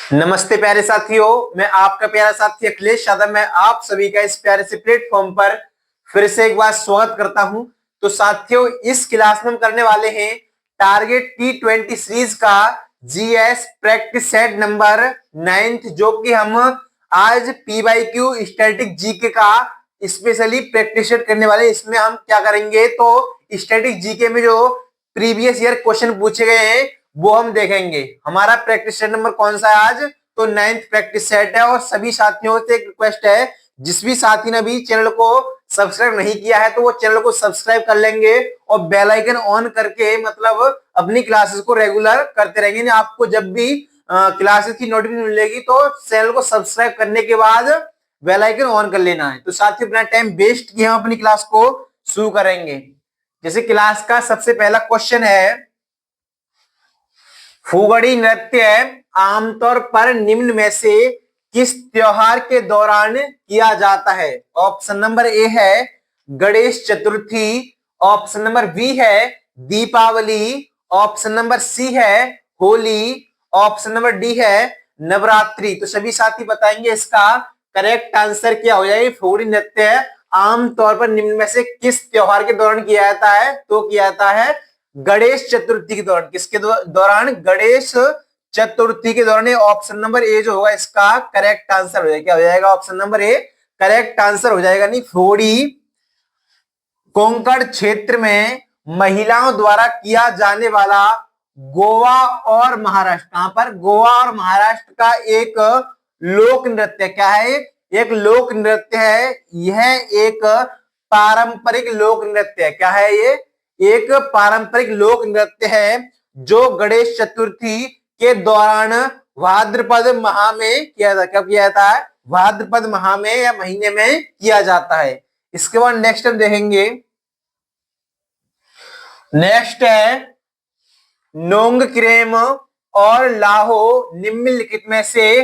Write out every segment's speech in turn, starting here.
नमस्ते प्यारे साथियों, मैं आपका प्यारा साथी अखिलेश यादव। मैं आप सभी का इस प्यारे से प्लेटफॉर्म पर फिर से एक बार स्वागत करता हूं। तो साथियों, इस क्लास में हम करने वाले हैं टारगेट T20 सीरीज का जीएस प्रैक्टिस सेट नंबर 9, जो कि हम आज PYQ स्टैटिक जीके का स्पेशली प्रैक्टिस सेट करने वाले। इसमें हम क्या करेंगे, तो स्टैटिक जीके में जो प्रीवियस ईयर क्वेश्चन पूछे गए हैं वो हम देखेंगे। हमारा प्रैक्टिस सेट नंबर कौन सा है आज, तो 9th प्रैक्टिस सेट है। और सभी साथियों से एक रिक्वेस्ट है, जिस भी साथी ने भी चैनल को सब्सक्राइब नहीं किया है तो वो चैनल को सब्सक्राइब कर लेंगे और बेल आइकन ऑन करके मतलब अपनी क्लासेस को रेगुलर करते रहेंगे। आपको जब भी क्लासेस की नोटिफिकेशन मिलेगी तो चैनल को सब्सक्राइब करने के बाद बेल आइकन ऑन कर लेना है। तो साथियों, अपना टाइम वेस्ट किए हम अपनी क्लास को शुरू करेंगे। जैसे क्लास का सबसे पहला क्वेश्चन है, फुगड़ी नृत्य आमतौर पर निम्न में से किस त्योहार के दौरान किया जाता है? ऑप्शन नंबर ए है Ganesh Chaturthi, option number B है दीपावली, ऑप्शन नंबर सी है होली, ऑप्शन नंबर डी है नवरात्रि। तो सभी साथी बताएंगे इसका करेक्ट आंसर क्या हो जाएगा। फुगड़ी नृत्य आमतौर पर निम्न में से किस त्योहार के दौरान किया जाता है? तो किया जाता है गणेश चतुर्थी के दौरान। किसके दौरान? गणेश चतुर्थी के दौरान। ऑप्शन नंबर ए जो होगा इसका करेक्ट आंसर हो जाएगा। क्या हो जाएगा? Option number A correct answer हो जाएगा। नहीं, फुगड़ी कोंकण क्षेत्र में महिलाओं द्वारा किया जाने वाला गोवा और महाराष्ट्र, कहां पर? गोवा और महाराष्ट्र का एक लोक नृत्य। क्या है? एक लोक नृत्य है। यह एक पारंपरिक लोक नृत्य है। क्या है ये? एक पारंपरिक लोक नृत्य है जो गणेश चतुर्थी के दौरान भाद्रपद माह में किया जाता है। कब किया जाता है? भाद्रपद माह में या महीने में किया जाता है। इसके बाद नेक्स्ट हम देखेंगे, नेक्स्ट है नोंगक्रेम और लाहो निम्नलिखित में से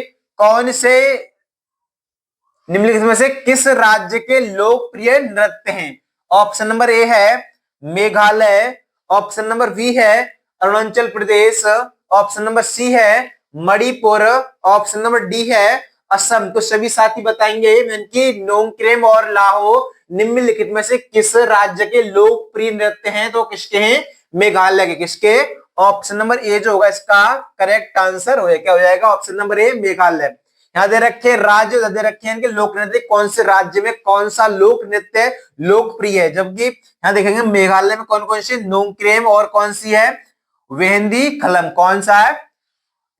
किस राज्य के लोकप्रिय नृत्य हैं? ऑप्शन नंबर ए है मेघालय, ऑप्शन नंबर बी है Arunachal Pradesh, option number C है मणिपुर, ऑप्शन नंबर डी है असम। तो सभी साथी बताएंगे कि नोंगक्रेम और लाहो निम्नलिखित में से किस राज्य के लोकप्रिय नृत्य हैं? तो किसके हैं? मेघालय के। किसके? ऑप्शन नंबर ए जो होगा इसका करेक्ट आंसर हो जाएगा। क्या हो जाएगा? ऑप्शन नंबर ए मेघालय। यहाँ दे रखे राज्य दे रखे हैं इनके लोक नृत्य, कौन से राज्य में कौन सा लोक नृत्य लोकप्रिय है। जबकि यहाँ देखेंगे मेघालय में कौन कौन सी? नोंगक्रेम और कौन सी है? वेहंदी खलम। कौन सा है?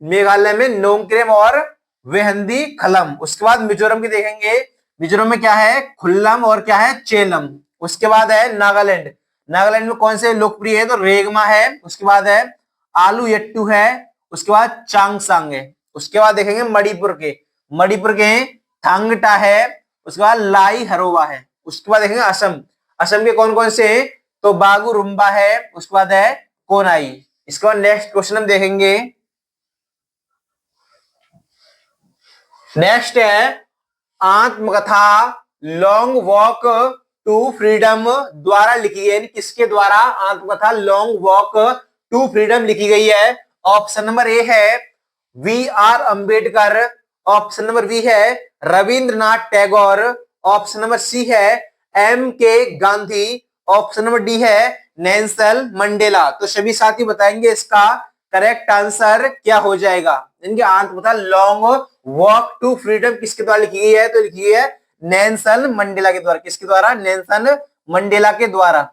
मेघालय में नोंगक्रेम और वेहंदी खलम। उसके बाद मिजोरम की देखेंगे, मिजोरम में क्या है? खुल्लम और क्या है? चेलम। उसके बाद है नागालैंड, नागालैंड में कौन से लोकप्रिय है? तो रेगमा है। उसके बाद है आलू यट्टू है। उसके बाद चांगसांग है। उसके बाद देखेंगे मणिपुर के, मणिपुर के थांगटा है। उसके बाद लाई हरोवा है। उसके बाद देखेंगे असम, असम के कौन कौन से? तो बागुरुम्बा है। उसके बाद है कोनाई। इसके बाद नेक्स्ट क्वेश्चन हम देखेंगे, नेक्स्ट है आत्मकथा लॉन्ग वॉक टू फ्रीडम द्वारा लिखी गई। किसके द्वारा आत्मकथा लॉन्ग वॉक टू फ्रीडम लिखी गई है? ऑप्शन नंबर ए है V R Ambedkar, option number B है Rabindranath Tagore, option number C है M K Gandhi, option number D है नेल्सन मंडेला। तो सभी साथी बताएंगे इसका करेक्ट आंसर क्या हो जाएगा। इनके आत्मकथा लॉन्ग वॉक टू फ्रीडम किसके द्वारा लिखी गई है? तो लिखी गई है नेल्सन मंडेला के द्वारा। किसके द्वारा? नेल्सन मंडेला के द्वारा।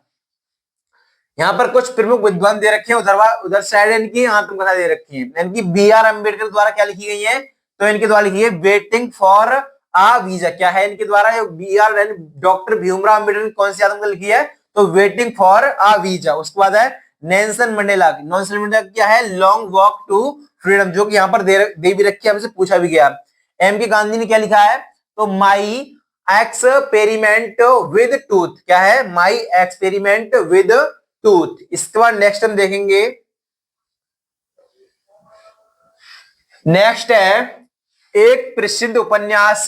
यहाँ पर कुछ प्रमुख विद्वान दे रखे हैं, उधर साइड इनकी आत्मकथा दे रखी है। इनकी बी आर अम्बेडकर द्वारा क्या लिखी गई है? तो इनके द्वारा लिखी है वेटिंग फॉर आ वीजा। क्या है इनके द्वारा? B R doctor Bhimrao Ambedkar ने कौन सी आत्मकथा लिखी है? तो वेटिंग फॉर आ वीजा। उसके बाद है नेल्सन मंडेला की, नेल्सन मंडेला क्या है? लॉन्ग वॉक टू फ्रीडम, जो कि यहाँ पर दे भी रखी है, हमसे पूछा भी गया। एम के गांधी ने क्या लिखा है? तो माई एक्सपेरिमेंट विद टूथ। क्या है? My experiment with tooth. इसके बाद नेक्स्ट हम देखेंगे, नेक्स्ट है एक प्रसिद्ध उपन्यास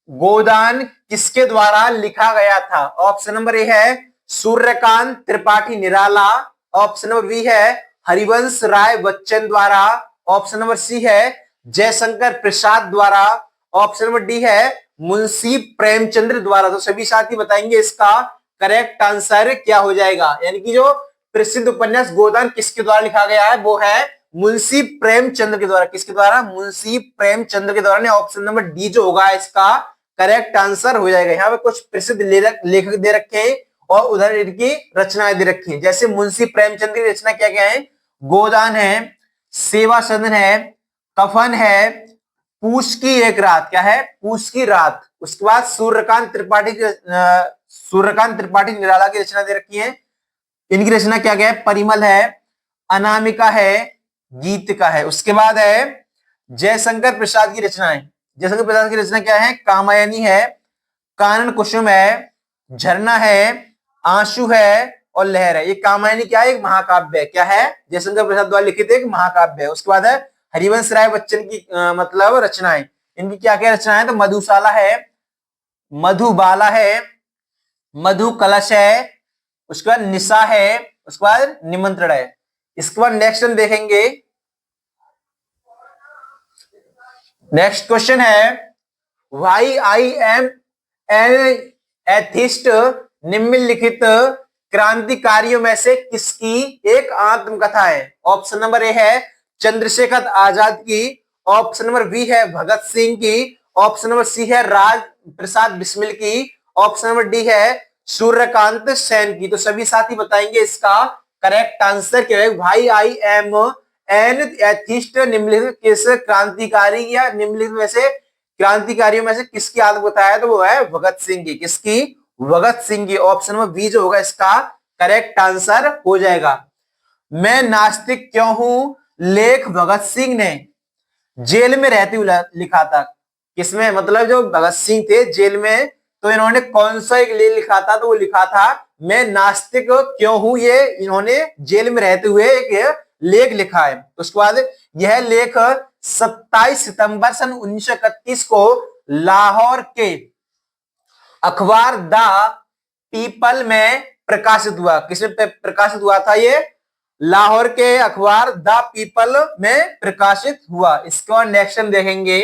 गोदान किसके द्वारा लिखा गया था? ऑप्शन नंबर ए है Suryakant Tripathi Nirala, option number B है हरिवंश राय बच्चन द्वारा, ऑप्शन नंबर सी है जयशंकर प्रसाद द्वारा, ऑप्शन नंबर डी है मुंशी प्रेमचंद्र द्वारा। तो सभी साथी बताएंगे इसका करेक्ट आंसर क्या हो जाएगा। यानी कि जो प्रसिद्ध उपन्यास गोदान किसके द्वारा लिखा गया है, वो है मुंशी प्रेमचंद्र के द्वारा। किसके द्वारा? मुंशी प्रेमचंद्र के द्वारा। ऑप्शन नंबर डी जो होगा इसका करेक्ट आंसर हो जाएगा। यहाँ पे कुछ प्रसिद्ध लेखक दे रखे हैं और उधर इनकी रचनाएं दे रखी हैं। जैसे मुंशी प्रेमचंद्र की रचना क्या क्या है? गोदान है, सेवा सदन है, कफन है, पूछ की एक रात। क्या है? पूछ की रात। उसके बाद सूर्यकांत त्रिपाठी निराला की रचना दे रखी है। इनकी रचना क्या क्या है? परिमल है, अनामिका है, गीतिका है। उसके बाद है जयशंकर प्रसाद की रचनाएं। जयशंकर प्रसाद की रचना क्या है? कामायनी है, कानन कुसुम है, झरना है, आंसू है और लहर है। ये कामायनी क्या है? एक महाकाव्य है। क्या है? जयशंकर प्रसाद द्वारा लिखित एक महाकाव्य है। उसके बाद है हरिवंश राय बच्चन की मतलब रचनाएं। इनकी क्या क्या रचनाएं? तो मधुशाला है, मधुबाला है, मधु कलश है, उसके बाद निशा है, उसके बाद निमंत्रण है। इसके बाद नेक्स्ट हम देखेंगे। नेक्स्ट क्वेश्चन है why I am an atheist निम्नलिखित क्रांतिकारियों में से किसकी एक आत्मकथा है? ऑप्शन नंबर ए है चंद्रशेखर आजाद की, ऑप्शन नंबर बी है भगत सिंह की, ऑप्शन नंबर सी है राज प्रसाद बिस्मिल की, ऑप्शन नंबर डी है सूर्यकांत सेन की। तो सभी साथी बताएंगे इसका करेक्ट आंसर क्या है। भाई आई एम एन एथिस्ट निम्नलिखित किस क्रांतिकारी या निम्नलिखित में से क्रांतिकारियों में से किसकी आत्मकथा है? तो वो है भगत सिंह की। किसकी? भगत सिंह की। ऑप्शन नंबर बी जो होगा इसका करेक्ट आंसर हो जाएगा। मैं नास्तिक क्यों हूं लेख भगत सिंह ने जेल में रहते हुए लिखा था। किसमें? मतलब जो भगत सिंह थे जेल में, तो इन्होंने कौन सा एक लेख लिखा था? तो वो लिखा था मैं नास्तिक क्यों हूं। ये इन्होंने जेल में रहते हुए एक लेख लिखा है। उसके बाद यह लेख 27 सितंबर सन 1931 को लाहौर के अखबार द पीपल में प्रकाशित हुआ। किसमें प्रकाशित हुआ था? ये लाहौर के अखबार द पीपल में प्रकाशित हुआ। इसके बाद नेक्स्ट हम देखेंगे।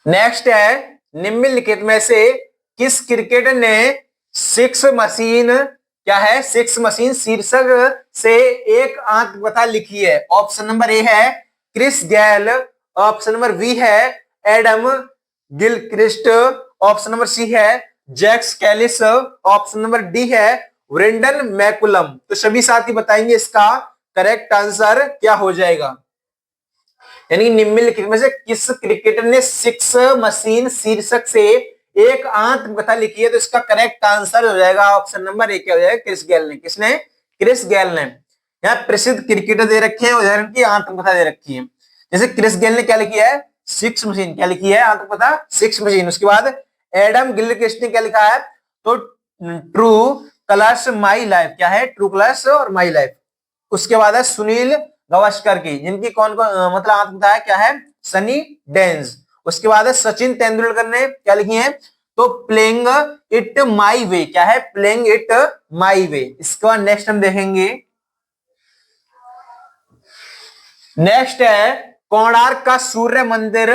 नेक्स्ट है निम्नलिखित में से किस क्रिकेटर ने सिक्स मशीन क्या है? सिक्स मशीन शीर्षक से एक आत्मकथा लिखी है। ऑप्शन नंबर ए है Chris Gayle, option number B है Adam Gilchrist, option number C है Jacques Kallis, option number D है ब्रेंडन मैकुलम। तो सभी साथी बताएंगे इसका करेक्ट आंसर क्या हो जाएगा। यानी निम्नलिखित में से किस क्रिकेटर ने सिक्स मशीन शीर्षक से एक आत्मकथा लिखी है? तो इसका करेक्ट आंसर हो जाएगा ऑप्शन नंबर ए। क्या हो जाएगा? क्रिस गेल ने। किसने? क्रिस गेल ने। यहाँ प्रसिद्ध क्रिकेटर दे रखे हैं, उदाहरण की आत्मकथा दे रखी है। जैसे क्रिस गेल ने क्या लिखी है? Six machine. क्या लिखी है? आत्मकथा सिक्स मशीन। उसके बाद एडम गिलक्रिस्ट ने क्या लिखा है? तो ट्रू कलर्स माई लाइफ। क्या है? ट्रू कलर्स और माई लाइफ। उसके बाद है सुनील गावस्कर की, जिनकी कौन कौन मतलब आत्मकथा है? क्या है? सनी डेंस। उसके बाद है सचिन तेंदुलकर ने क्या लिखी है? तो प्लेइंग इट माई वे। क्या है? प्लेइंग इट माई वे। इसके बाद नेक्स्ट हम देखेंगे। नेक्स्ट है कोणार्क का सूर्य मंदिर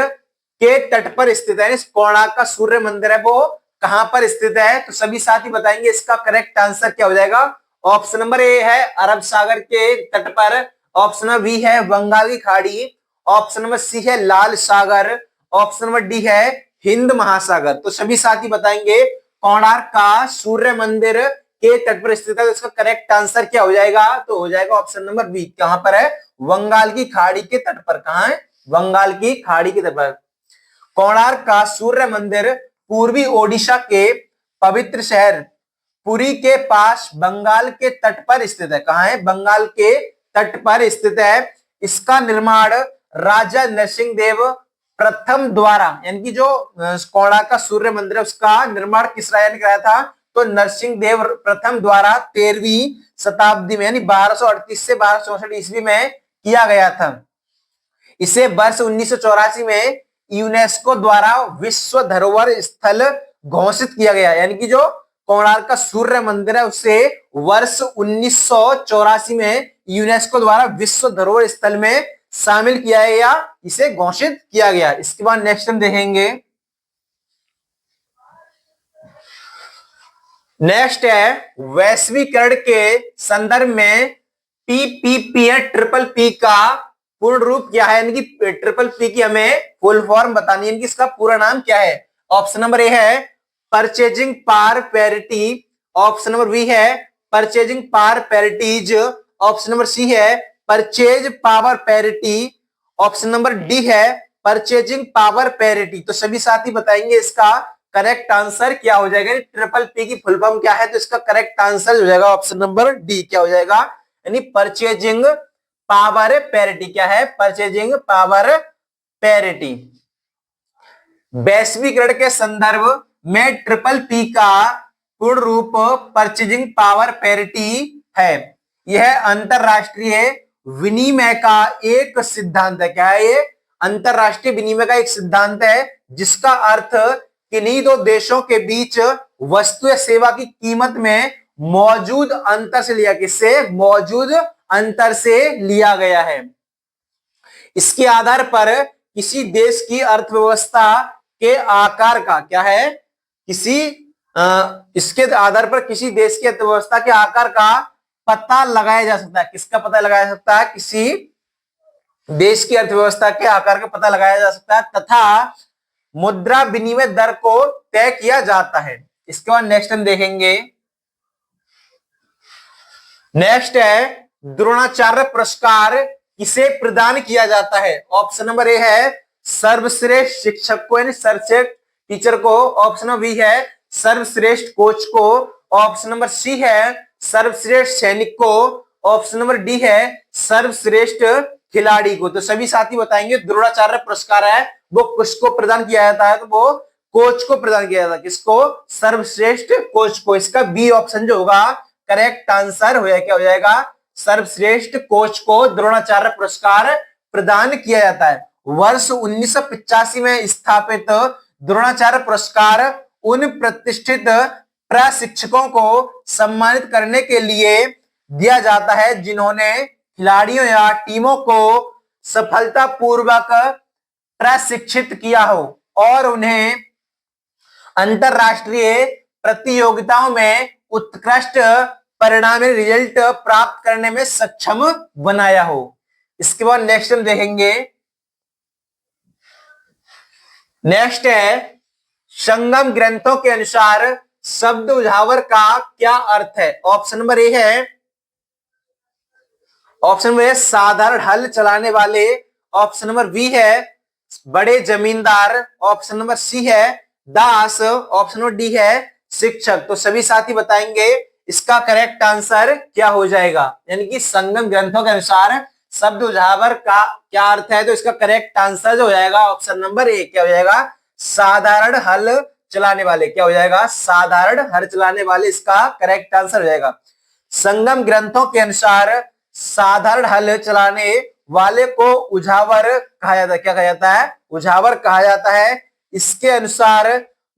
के तट पर स्थित है। कोणार्क का सूर्य मंदिर है वो कहां पर स्थित है? तो सभी साथी बताएंगे इसका करेक्ट आंसर क्या हो जाएगा। ऑप्शन नंबर ए है अरब सागर के तट पर, ऑप्शन नंबर बी है बंगाल की खाड़ी, ऑप्शन नंबर सी है लाल सागर, ऑप्शन नंबर डी है हिंद महासागर। तो सभी साथी बताएंगे कोणार्क का सूर्य मंदिर के तट पर स्थित है। तो इसका करेक्ट आंसर क्या हो जाएगा? तो हो जाएगा ऑप्शन नंबर बी। कहां पर है? बंगाल की खाड़ी के तट पर। कहां है? बंगाल की खाड़ी के तट पर। कोणार्क का सूर्य मंदिर पूर्वी ओडिशा के पवित्र शहर पुरी के पास बंगाल के तट पर स्थित है। कहां है? बंगाल के तट पर स्थित है। इसका निर्माण राजा नरसिंह देव प्रथम द्वारा, यानी कि जो कोणार्क का सूर्य मंदिर है उसका निर्माण किस राजा ने कराया था? तो नरसिंह देव प्रथम द्वारा 13वीं शताब्दी में यानी 1238 से 1264 ईस्वी में किया गया था। इसे वर्ष 1984 में यूनेस्को द्वारा विश्व धरोहर स्थल घोषित किया गया। यानी कि जो कोणार्क का सूर्य मंदिर है उसे वर्ष 1984 में यूनेस्को द्वारा विश्व धरोहर स्थल में शामिल किया है या इसे घोषित किया गया। इसके बाद नेक्स्ट हम देखेंगे, नेक्स्ट है वैश्वीकरण के संदर्भ में पीपीपी है, ट्रिपल पी का पूर्ण रूप क्या है, यानी कि ट्रिपल पी की हमें फुल फॉर्म बतानी है, यानी कि इसका पूरा नाम क्या है। ऑप्शन नंबर ए है purchasing power parity, option number B है purchasing power parities, option number C है purchase power parity, option number D है परचेजिंग पावर पैरिटी। तो सभी साथी बताएंगे इसका करेक्ट आंसर क्या हो जाएगा। ट्रिपल पी की फुल फॉर्म क्या है, तो इसका करेक्ट आंसर हो जाएगा ऑप्शन नंबर डी, क्या हो जाएगा, यानी परचेजिंग पावर पैरिटी। क्या है, परचेजिंग पावर पैरिटी। वैश्वीकरण के संदर्भ में ट्रिपल पी का पूर्ण रूप परचेजिंग पावर पैरिटी है। यह अंतरराष्ट्रीय विनिमय का एक सिद्धांत है। क्या है ये, अंतरराष्ट्रीय विनिमय का एक सिद्धांत है जिसका अर्थ किन्हीं दो देशों के बीच वस्तु या सेवा की कीमत में मौजूद अंतर से लिया, किससे, मौजूद अंतर से लिया गया है। इसके आधार पर किसी देश की अर्थव्यवस्था के आकार का, क्या है, इसके आधार पर किसी देश की अर्थव्यवस्था के आकार का पता लगाया जा सकता है। किसका पता लगाया जा सकता है, किसी देश की अर्थव्यवस्था के आकार का पता लगाया जा सकता है तथा मुद्रा विनिमय दर को तय किया जाता है। इसके बाद नेक्स्ट हम देखेंगे, नेक्स्ट है द्रोणाचार्य पुरस्कार किसे प्रदान किया जाता है। ऑप्शन नंबर ए है सर्वश्रेष्ठ शिक्षक को, यानी सर्वश्रेष्ठ टीचर को, ऑप्शन नंबर बी है सर्वश्रेष्ठ कोच को, ऑप्शन नंबर सी है सर्वश्रेष्ठ सैनिक को, ऑप्शन नंबर डी है सर्वश्रेष्ठ खिलाड़ी को। तो सभी साथी बताएंगे द्रोणाचार्य पुरस्कार है वो किसको प्रदान किया जाता है, तो वो कोच को प्रदान किया जाता है। किसको, सर्वश्रेष्ठ कोच को। इसका बी ऑप्शन जो होगा करेक्ट आंसर हो जाएगा, क्या हो जाएगा, सर्वश्रेष्ठ कोच को द्रोणाचार्य पुरस्कार प्रदान किया जाता है। वर्ष 1985 में स्थापित द्रोणाचार्य पुरस्कार उन प्रतिष्ठित प्रशिक्षकों को सम्मानित करने के लिए दिया जाता है जिन्होंने खिलाड़ियों या टीमों को सफलतापूर्वक प्रशिक्षित किया हो और उन्हें अंतरराष्ट्रीय प्रतियोगिताओं में उत्कृष्ट परिणाम, रिजल्ट प्राप्त करने में सक्षम बनाया हो। इसके बाद नेक्स्ट हम देखेंगे, नेक्स्ट है संगम ग्रंथों के अनुसार शब्द उजावर का क्या अर्थ है। ऑप्शन नंबर ए है, ऑप्शन नंबर ए साधारण हल चलाने वाले, ऑप्शन नंबर बी है बड़े जमींदार, ऑप्शन नंबर सी है दास, ऑप्शन नंबर डी है शिक्षक। तो सभी साथी बताएंगे इसका करेक्ट आंसर क्या हो जाएगा, यानी कि संगम ग्रंथों के अनुसार शब्द उजावर का क्या अर्थ है, तो इसका करेक्ट आंसर जो हो जाएगा ऑप्शन नंबर ए, क्या हो जाएगा, साधारण हल चलाने वाले। क्या हो जाएगा, साधारण हल चलाने वाले, इसका करेक्ट आंसर हो जाएगा। संगम ग्रंथों के अनुसार साधारण हल चलाने वाले को उजावर कहा जाता है। क्या कहा जाता है, उजावर कहा जाता है। इसके अनुसार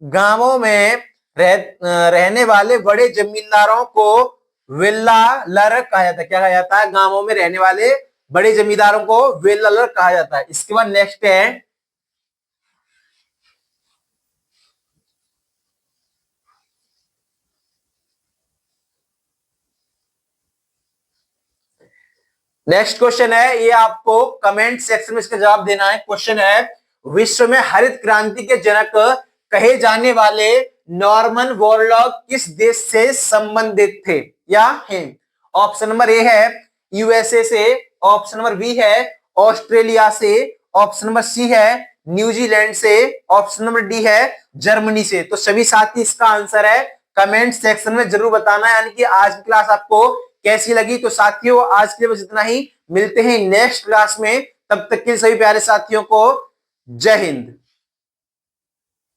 गांवों में रहने वाले बड़े जमींदारों को विल्लालर कहा जाता है। क्या कहा जाता है, गांवों में रहने वाले बड़े जमींदारों को विल्लालर कहा जाता है। इसके बाद नेक्स्ट है नेक्स्ट क्वेश्चन है, ये आपको कमेंट सेक्शन में इसका जवाब देना है। क्वेश्चन है विश्व में हरित क्रांति के जनक कहे जाने वाले नॉर्मन बोरलॉग किस देश से संबंधित थे या हैं। ऑप्शन नंबर ए है यूएसए से, ऑप्शन नंबर बी है ऑस्ट्रेलिया से, ऑप्शन नंबर सी है न्यूजीलैंड से, ऑप्शन नंबर डी है जर्मनी से। तो सभी साथी इसका आंसर है कमेंट सेक्शन में जरूर बताना है, यानी कि आज की क्लास आपको कैसी लगी। तो साथियों आज के लिए बस इतना ही, मिलते हैं नेक्स्ट क्लास में, तब तक के सभी प्यारे साथियों को जय हिंद।